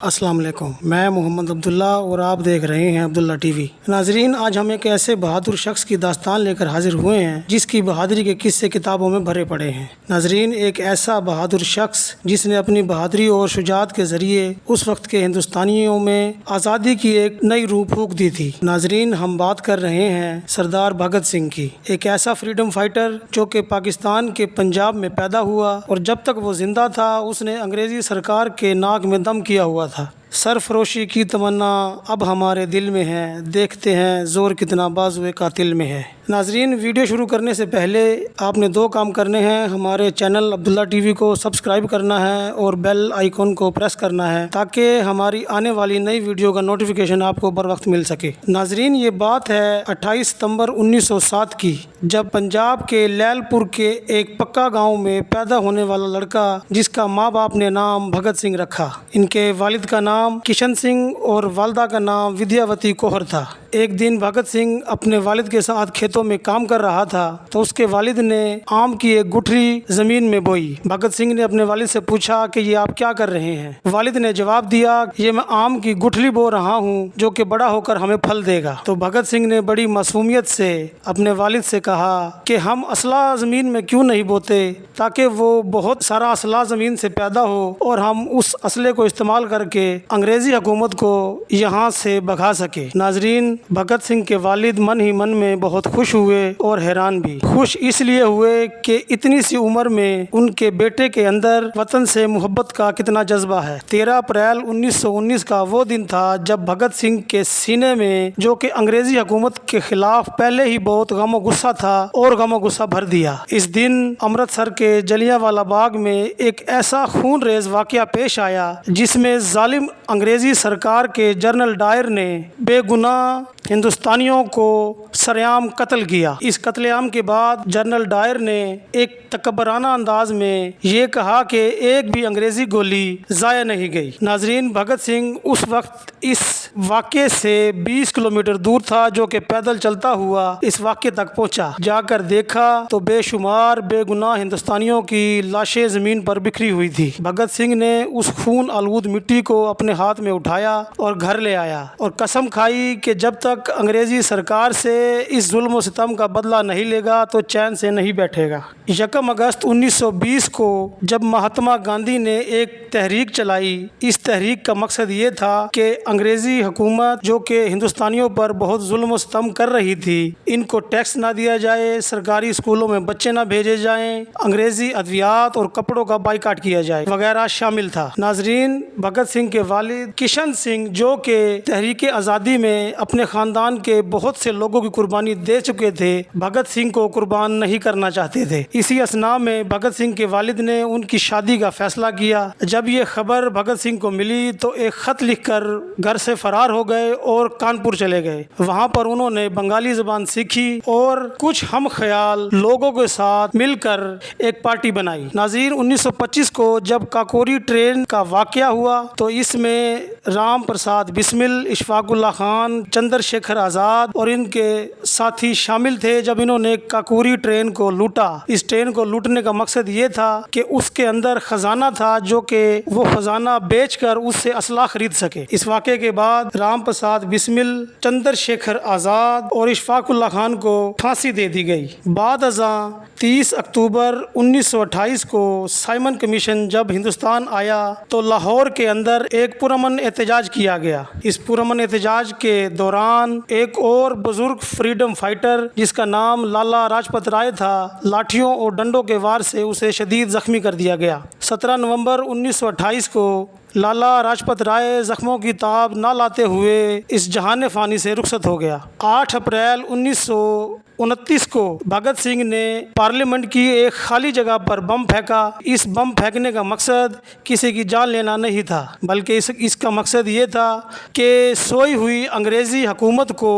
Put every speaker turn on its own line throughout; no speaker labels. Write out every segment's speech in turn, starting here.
السلام علیکم، میں محمد عبداللہ اور آپ دیکھ رہے ہیں عبداللہ ٹی وی۔ ناظرین، آج ہم ایک ایسے بہادر شخص کی داستان لے کر حاضر ہوئے ہیں جس کی بہادری کے قصے کتابوں میں بھرے پڑے ہیں۔ ناظرین، ایک ایسا بہادر شخص جس نے اپنی بہادری اور شجاعت کے ذریعے اس وقت کے ہندوستانیوں میں آزادی کی ایک نئی روح پھونک دی تھی۔ ناظرین، ہم بات کر رہے ہیں سردار بھگت سنگھ کی، ایک ایسا فریڈم فائٹر جو کہ پاکستان کے پنجاب میں پیدا ہوا اور جب تک وہ زندہ تھا اس نے انگریزی سرکار کے ناک میں دم کیا ہوا تھا۔ سرفروشی کی تمنا اب ہمارے دل میں ہے، دیکھتے ہیں زور کتنا بازوئے قاتل میں ہے۔ ناظرین، ویڈیو شروع کرنے سے پہلے آپ نے دو کام کرنے ہیں۔ ہمارے چینل عبداللہ ٹی وی کو سبسکرائب کرنا ہے اور بیل آئیکن کو پریس کرنا ہے تاکہ ہماری آنے والی نئی ویڈیو کا نوٹیفیکیشن آپ کو بر وقت مل سکے۔ ناظرین، یہ بات ہے 28 ستمبر 1907 کی، جب پنجاب کے لیل پور کے ایک پکا گاؤں میں پیدا ہونے والا لڑکا جس کا ماں باپ نے نام بھگت سنگھ رکھا۔ ان کے والد کا نام کشن سنگھ اور والدہ کا نام ودیاوتی کوہر تھا۔ ایک دن بھگت سنگھ اپنے والد کے ساتھ کھیتوں میں کام کر رہا تھا تو اس کے والد نے آم کی ایک گٹھلی زمین میں بوئی۔ بھگت سنگھ نے اپنے والد سے پوچھا کہ یہ آپ کیا کر رہے ہیں؟ والد نے جواب دیا، یہ میں آم کی گٹھلی بو رہا ہوں جو کہ بڑا ہو کر ہمیں پھل دے گا۔ تو بھگت سنگھ نے بڑی معصومیت سے اپنے والد سے کہا کہ ہم اسلحہ زمین میں کیوں نہیں بوتے تاکہ وہ بہت سارا اسلحہ زمین سے پیدا ہو اور ہم اس اسلحے کو استعمال کر کے انگریزی حکومت کو یہاں سے بھگا سکے۔ ناظرین، بھگت سنگھ کے والد من ہی من میں بہت خوش ہوئے اور حیران بھی۔ خوش اس لیے ہوئے کہ اتنی سی عمر میں ان کے بیٹے کے اندر وطن سے محبت کا کتنا جذبہ ہے۔ 13 اپریل 1919 کا وہ دن تھا جب بھگت سنگھ کے سینے میں جو کہ انگریزی حکومت کے خلاف پہلے ہی بہت غم و غصہ تھا اور غم و غصہ بھر دیا۔ اس دن امرتسر کے جلیاں والا باغ میں ایک ایسا خون ریز واقعہ پیش آیا جس میں ظالم انگریزی سرکار کے جنرل ڈائر نے بے گناہ ہندوستانیوں کو سرعام قتل کیا۔ اس قتل عام کے بعد جنرل ڈائر نے ایک تکبرانہ انداز میں یہ کہا کہ ایک بھی انگریزی گولی ضائع نہیں گئی۔ ناظرین، بھگت سنگھ اس وقت اس واقعے سے 20 کلومیٹر دور تھا جو کہ پیدل چلتا ہوا اس واقعے تک پہنچا۔ جا کر دیکھا تو بے شمار بے گناہ ہندوستانیوں کی لاشیں زمین پر بکھری ہوئی تھی۔ بھگت سنگھ نے اس خون آلود مٹی کو اپنے ہاتھ میں اٹھایا اور گھر لے آیا اور قسم کھائی کہ جب تک انگریزی سرکار سے اس ظلم و ستم کا بدلہ نہیں لے گا تو چین سے نہیں بیٹھے گا۔ 1 اگست 1920 کو جب مہاتما گاندھی نے ایک تحریک چلائی، اس تحریک کا مقصد یہ تھا کہ انگریزی حکومت جو کہ ہندوستانیوں پر بہت ظلم و ستم کر رہی تھی، ان کو ٹیکس نہ دیا جائے، سرکاری اسکولوں میں بچے نہ بھیجے جائیں، انگریزی ادویات اور کپڑوں کا بائیکاٹ کیا جائے وغیرہ شامل تھا۔ ناظرین، بھگت سنگھ کے والد کشن سنگھ جو کہ تحریک آزادی میں اپنے خاندان کے بہت سے لوگوں کی قربانی دے چکے تھے، بھگت سنگھ کو قربان نہیں کرنا چاہتے تھے۔ اسی اثناء میں بھگت سنگھ کے والد نے ان کی شادی کا فیصلہ کیا۔ جب یہ خبر بھگت سنگھ کو ملی تو ایک خط لکھ کر گھر سے فرار ہو گئے اور کانپور چلے گئے۔ وہاں پر انہوں نے بنگالی زبان سیکھی اور کچھ ہم خیال لوگوں کے ساتھ مل کر ایک پارٹی بنائی۔ ناظرین، 1925 کو جب کاکوری ٹرین کا واقعہ ہوا تو اس میں رام پرساد بسمل، اشفاق اللہ خان، چندر شیکھر آزاد اور ان کے ساتھی شامل تھے۔ جب انہوں نے کاکوری ٹرین کو لوٹا، اس ٹرین کو لوٹنے کا مقصد یہ تھا کہ اس کے اندر خزانہ تھا جو کہ وہ خزانہ بیچ کر اس سے اسلحہ خرید سکے۔ اس واقعے کے بعد رام پرساد بسمل، چندر شیکھر آزاد اور اشفاق اللہ خان کو پھانسی دے دی گئی۔ بعد ازاں 30 اکتوبر 1928 کو سائمن کمیشن جب ہندوستان آیا تو لاہور کے اندر ایک پرامن احتجاج کیا گیا۔ اس پرامن احتجاج کے دوران ایک اور بزرگ فریڈم فائٹر جس کا نام لالا لاجپت رائے تھا، لاٹھیوں اور ڈنڈوں کے وار سے اسے شدید زخمی کر دیا گیا۔ 17 نومبر 1928 کو لالا لاجپت رائے زخموں کی تاب نہ لاتے ہوئے اس جہان فانی سے رخصت ہو گیا۔ 8 اپریل 1929 کو بھگت سنگھ نے پارلیمنٹ کی ایک خالی جگہ پر بم پھینکا۔ اس بم پھینکنے کا مقصد کسی کی جان لینا نہیں تھا بلکہ اس کا مقصد یہ تھا کہ سوئی ہوئی انگریزی حکومت کو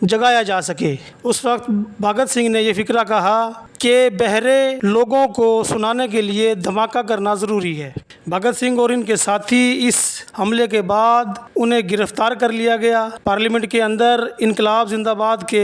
جگایا جا سکے۔ اس وقت بھگت سنگھ نے یہ فکرہ کہا کہ بہرے لوگوں کو سنانے کے لیے دھماکہ کرنا ضروری ہے۔ بھگت سنگھ اور ان کے ساتھی اس حملے کے بعد انہیں گرفتار کر لیا گیا۔ پارلیمنٹ کے اندر انقلاب زندہ باد کے